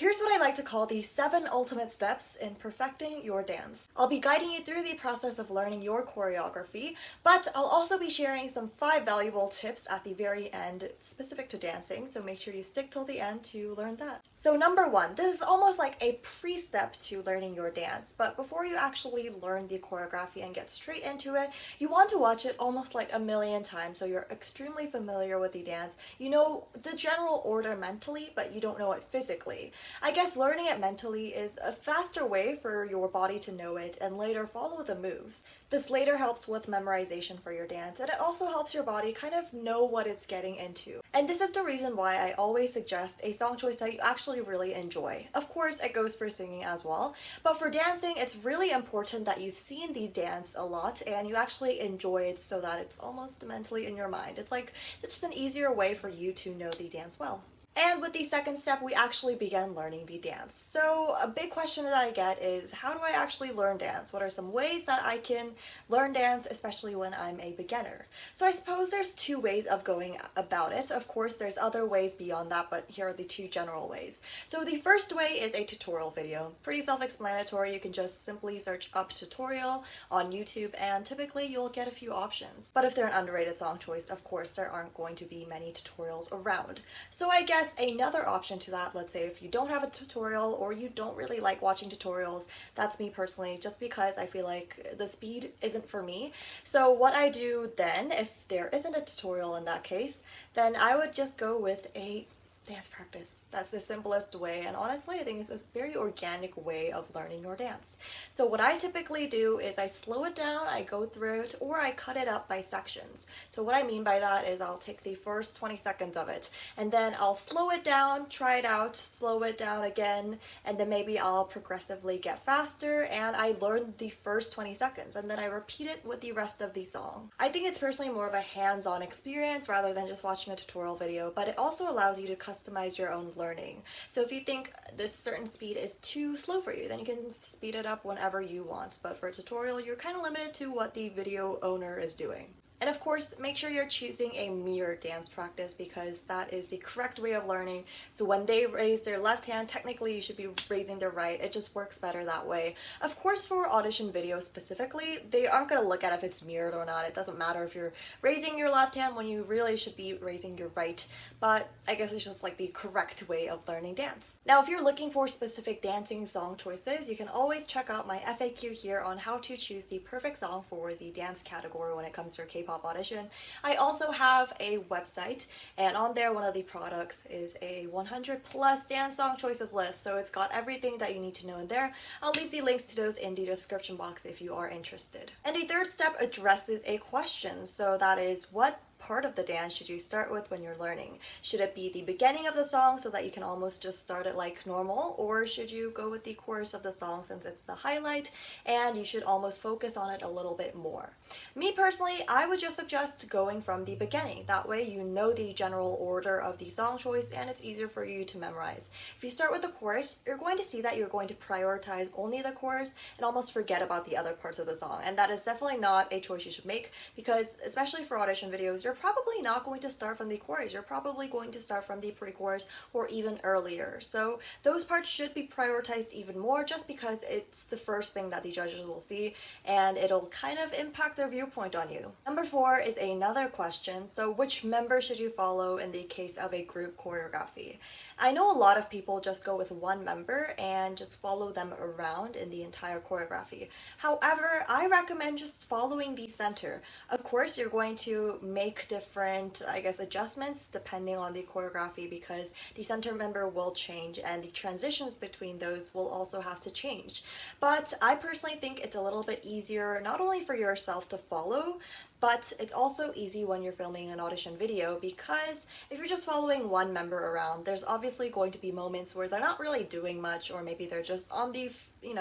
Here's what I like to call the 7 ultimate steps in perfecting your dance. I'll be guiding you through the process of learning your choreography, but I'll also be sharing some 5 valuable tips at the very end specific to dancing, so make sure you stick till the end to learn that. So number 1, this is almost like a pre-step to learning your dance, but before you actually learn the choreography and get straight into it, you want to watch it almost like a million times so you're extremely familiar with the dance. You know the general order mentally, but you don't know it physically. I guess learning it mentally is a faster way for your body to know it and later follow the moves. This later helps with memorization for your dance, and it also helps your body kind of know what it's getting into. And this is the reason why I always suggest a song choice that you actually really enjoy. Of course, it goes for singing as well, but for dancing, it's really important that you've seen the dance a lot and you actually enjoy it so that it's almost mentally in your mind. It's just an easier way for you to know the dance well. And with the second step, we actually begin learning the dance. So a big question that I get is, how do I actually learn dance? What are some ways that I can learn dance, especially when I'm a beginner? So I suppose there's 2 ways of going about it. Of course, there's other ways beyond that, but here are the 2 general ways. So the first way is a tutorial video. Pretty self-explanatory. You can just simply search up tutorial on YouTube, and typically you'll get a few options. But if they're an underrated song choice, of course, there aren't going to be many tutorials around. So I guess another option to that, let's say if you don't have a tutorial or you don't really like watching tutorials, that's me personally, just because I feel like the speed isn't for me. So what I do then, if there isn't a tutorial in that case, then I would just go with a dance practice. That's the simplest way, and honestly I think it's a very organic way of learning your dance. So what I typically do is I slow it down, I go through it, or I cut it up by sections. So what I mean by that is I'll take the first 20 seconds of it and then I'll slow it down, try it out, slow it down again, and then maybe I'll progressively get faster and I learn the first 20 seconds and then I repeat it with the rest of the song. I think it's personally more of a hands-on experience rather than just watching a tutorial video, but it also allows you to customize your own learning. So if you think this certain speed is too slow for you, then you can speed it up whenever you want. But for a tutorial, you're kind of limited to what the video owner is doing. And of course, make sure you're choosing a mirror dance practice because that is the correct way of learning. So when they raise their left hand, technically you should be raising their right. It just works better that way. Of course, for audition videos specifically, they aren't going to look at if it's mirrored or not. It doesn't matter if you're raising your left hand when you really should be raising your right. But I guess it's just like the correct way of learning dance. Now, if you're looking for specific dancing song choices, you can always check out my FAQ here on how to choose the perfect song for the dance category when it comes to Kpop Audition. I also have a website, and on there one of the products is a 100 plus dance song choices list, so it's got everything that you need to know in there. I'll leave the links to those in the description box if you are interested. And the third step addresses a question, so that is, what part of the dance should you start with when you're learning? Should it be the beginning of the song so that you can almost just start it like normal, or should you go with the chorus of the song since it's the highlight and you should almost focus on it a little bit more? Me personally, I would just suggest going from the beginning. That way you know the general order of the song choice and it's easier for you to memorize. If you start with the chorus, you're going to see that you're going to prioritize only the chorus and almost forget about the other parts of the song, and that is definitely not a choice you should make because, especially for audition videos, you're probably not going to start from the chorus. You're probably going to start from the pre-chorus or even earlier. So those parts should be prioritized even more just because it's the first thing that the judges will see and it'll kind of impact their viewpoint on you. Number 4 is another question. So which member should you follow in the case of a group choreography? I know a lot of people just go with one member and just follow them around in the entire choreography. However, I recommend just following the center. Of course, you're going to make different, I guess, adjustments depending on the choreography because the center member will change and the transitions between those will also have to change. But I personally think it's a little bit easier not only for yourself to follow, but it's also easy when you're filming an audition video because if you're just following one member around, there's obviously going to be moments where they're not really doing much, or maybe they're just on the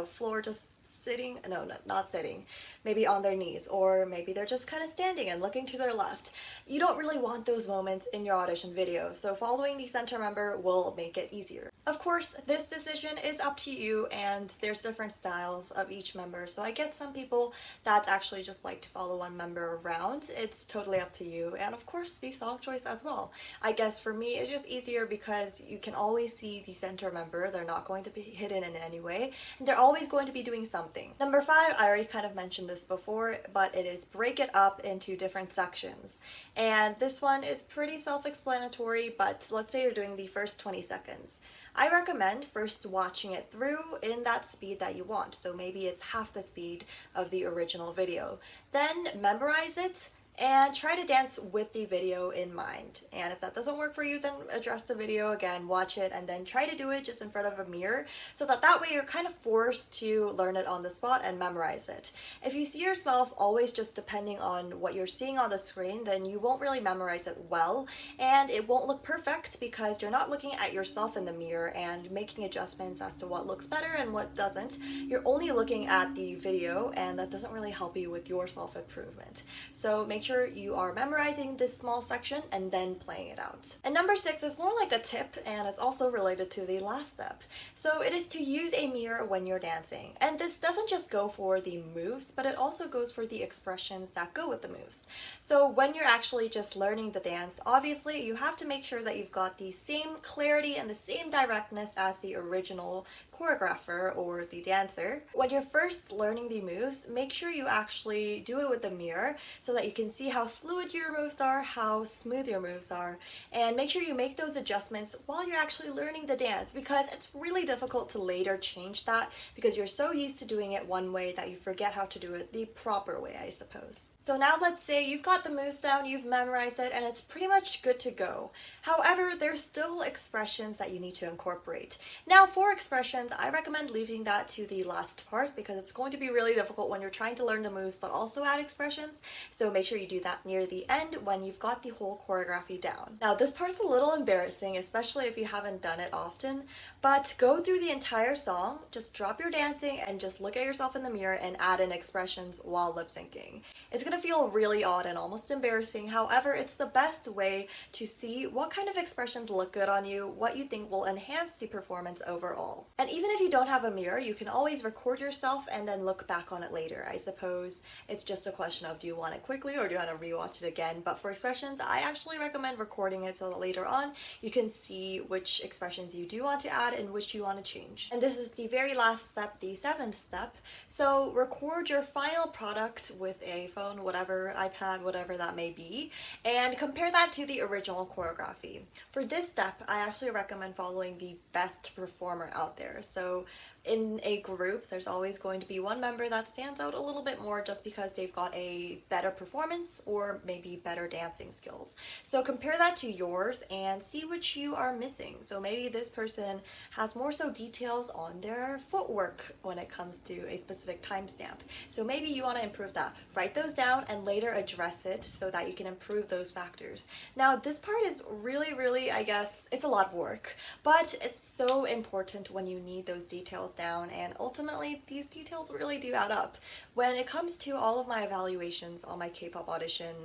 floor just sitting, no, not sitting, maybe on their knees, or maybe they're just kind of standing and looking to their left. You don't really want those moments in your audition video, so following the center member will make it easier. Of course, this decision is up to you, and there's different styles of each member. So I get some people that actually just like to follow one member around. It's totally up to you. And of course, the song choice as well. I guess for me, it's just easier because you can always see the center member. They're not going to be hidden in any way, and they're always going to be doing something. Number 5, I already kind of mentioned this before, but it is break it up into different sections. And this one is pretty self-explanatory, but let's say you're doing the first 20 seconds. I recommend first watching it through in that speed that you want. So maybe it's half the speed of the original video. Then memorize it and try to dance with the video in mind. And if that doesn't work for you, then address the video again, watch it, and then try to do it just in front of a mirror so that way you're kind of forced to learn it on the spot and memorize it. If you see yourself always just depending on what you're seeing on the screen, then you won't really memorize it well, and it won't look perfect because you're not looking at yourself in the mirror and making adjustments as to what looks better and what doesn't. You're only looking at the video, and that doesn't really help you with your self-improvement. So make sure you are memorizing this small section and then playing it out. And number 6 is more like a tip, and it's also related to the last step. So it is to use a mirror when you're dancing. And this doesn't just go for the moves, but it also goes for the expressions that go with the moves. So when you're actually just learning the dance, obviously you have to make sure that you've got the same clarity and the same directness as the original choreographer or the dancer. When you're first learning the moves, make sure you actually do it with the mirror so that you can see how fluid your moves are, how smooth your moves are, and make sure you make those adjustments while you're actually learning the dance, because it's really difficult to later change that because you're so used to doing it one way that you forget how to do it the proper way, I suppose. So now let's say you've got the moves down, you've memorized it, and it's pretty much good to go. However, there's still expressions that you need to incorporate. Now for expressions, I recommend leaving that to the last part because it's going to be really difficult when you're trying to learn the moves but also add expressions. So make sure you do that near the end when you've got the whole choreography down. Now this part's a little embarrassing, especially if you haven't done it often, but go through the entire song, just drop your dancing and just look at yourself in the mirror and add in expressions while lip syncing. It's gonna feel really odd and almost embarrassing. However, it's the best way to see what kind of expressions look good on you, what you think will enhance the performance overall. And even if you don't have a mirror, you can always record yourself and then look back on it later. I suppose it's just a question of do you want it quickly or do you want to rewatch it again? But for expressions, I actually recommend recording it so that later on you can see which expressions you do want to add and which you want to change. And this is the very last step, the 7th step. So record your final product with a phone, whatever, iPad, whatever that may be, and compare that to the original choreography. For this step, I actually recommend following the best performer out there. So in a group, there's always going to be one member that stands out a little bit more just because they've got a better performance or maybe better dancing skills. So compare that to yours and see which you are missing. So maybe this person has more so details on their footwork when it comes to a specific timestamp. So maybe you want to improve that. Write those down and later address it so that you can improve those factors. Now this part is really, I guess, it's a lot of work, but it's so important when you need those details down, and ultimately these details really do add up. When it comes to all of my evaluations on my Kpop Audition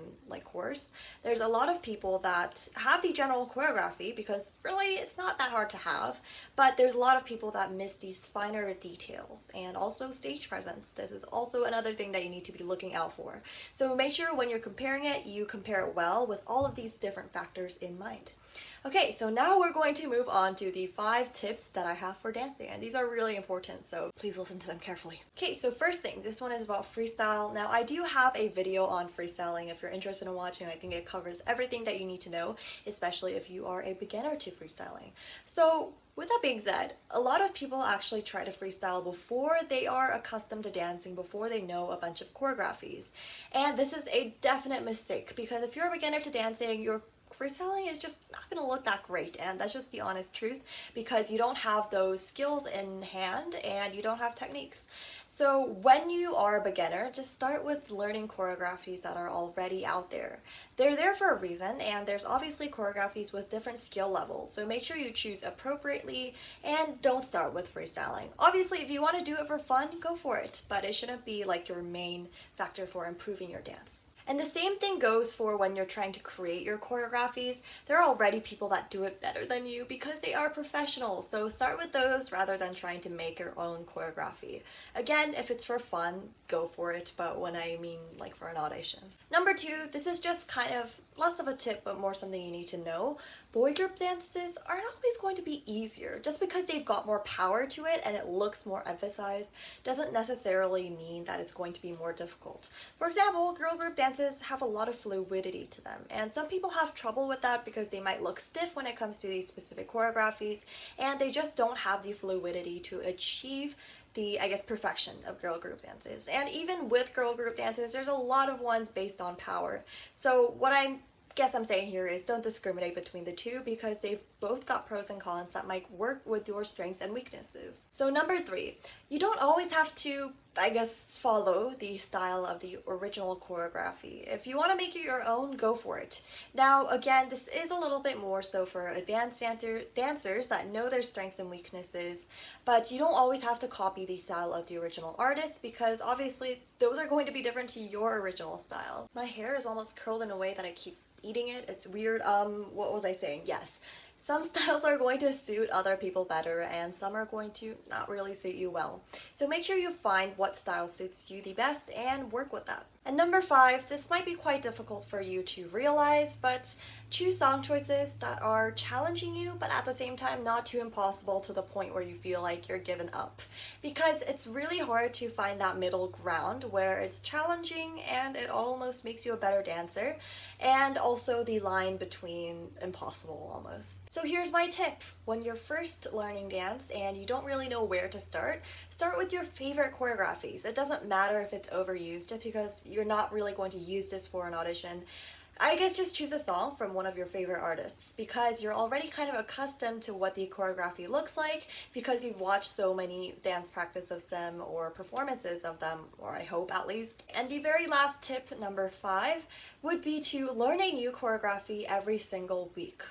course, there's a lot of people that have the general choreography because really it's not that hard to have, but there's a lot of people that miss these finer details and also stage presence. This is also another thing that you need to be looking out for. So make sure when you're comparing it, you compare it well with all of these different factors in mind. Okay, so now we're going to move on to the 5 tips that I have for dancing, and these are really important, so please listen to them carefully. Okay, so first thing, this one is about freestyle. Now I do have a video on freestyling if you're interested in watching. I think it covers everything that you need to know, especially if you are a beginner to freestyling. So with that being said, a lot of people actually try to freestyle before they are accustomed to dancing, before they know a bunch of choreographies. And this is a definite mistake because if you're a beginner to dancing, your freestyling is just not going to look that great, and that's just the honest truth because you don't have those skills in hand and you don't have techniques. So when you are a beginner, just start with learning choreographies that are already out there. They're there for a reason, and there's obviously choreographies with different skill levels, so make sure you choose appropriately and don't start with freestyling. Obviously, if you want to do it for fun, go for it, but it shouldn't be like your main factor for improving your dance. And the same thing goes for when you're trying to create your choreographies. There are already people that do it better than you because they are professionals. So start with those rather than trying to make your own choreography. Again, if it's for fun, go for it, but when I mean like for an audition. Number two, this is just kind of less of a tip, but more something you need to know. Boy group dances aren't always going to be easier. Just because they've got more power to it and it looks more emphasized doesn't necessarily mean that it's going to be more difficult. For example, girl group dances have a lot of fluidity to them, and some people have trouble with that because they might look stiff when it comes to these specific choreographies, and they just don't have the fluidity to achieve the, I guess, perfection of girl group dances. And even with girl group dances, there's a lot of ones based on power. So what I'm saying here is don't discriminate between the two because they've both got pros and cons that might work with your strengths and weaknesses. So number three, you don't always have to, I guess, follow the style of the original choreography. If you want to make it your own, go for it. Now, again, this is a little bit more so for advanced dancers that know their strengths and weaknesses, but you don't always have to copy the style of the original artist because obviously those are going to be different to your original style. My hair is almost curled in a way that I keep eating it. It's weird. What was I saying? Yes. Some styles are going to suit other people better and some are going to not really suit you well. So make sure you find what style suits you the best and work with that. And number five, this might be quite difficult for you to realize, but choose song choices that are challenging you, but at the same time not too impossible to the point where you feel like you're given up. Because it's really hard to find that middle ground where it's challenging and it almost makes you a better dancer, and also the line between impossible almost. So here's my tip. When you're first learning dance and you don't really know where to start with your favorite choreographies. It doesn't matter if it's overused just because you're not really going to use this for an audition. I guess just choose a song from one of your favorite artists because you're already kind of accustomed to what the choreography looks like because you've watched so many dance practices of them or performances of them, or I hope at least. And the very last tip, number five, would be to learn a new choreography every single week.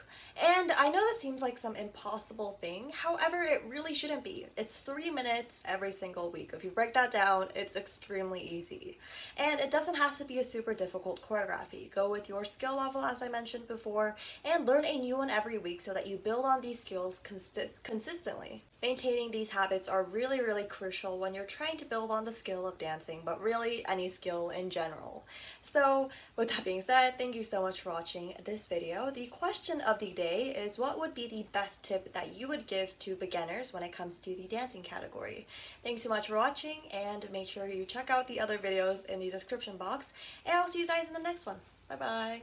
And I know this seems like some impossible thing, however it really shouldn't be. It's 3 minutes every single week. If you break that down, it's extremely easy. And it doesn't have to be a super difficult choreography. Go with your skill level as I mentioned before and learn a new one every week so that you build on these skills consistently. Maintaining these habits are really, really crucial when you're trying to build on the skill of dancing, but really any skill in general. So with that being said, thank you so much for watching this video. The question of the day is, what would be the best tip that you would give to beginners when it comes to the dancing category? Thanks so much for watching, and make sure you check out the other videos in the description box, and I'll see you guys in the next one. Bye bye!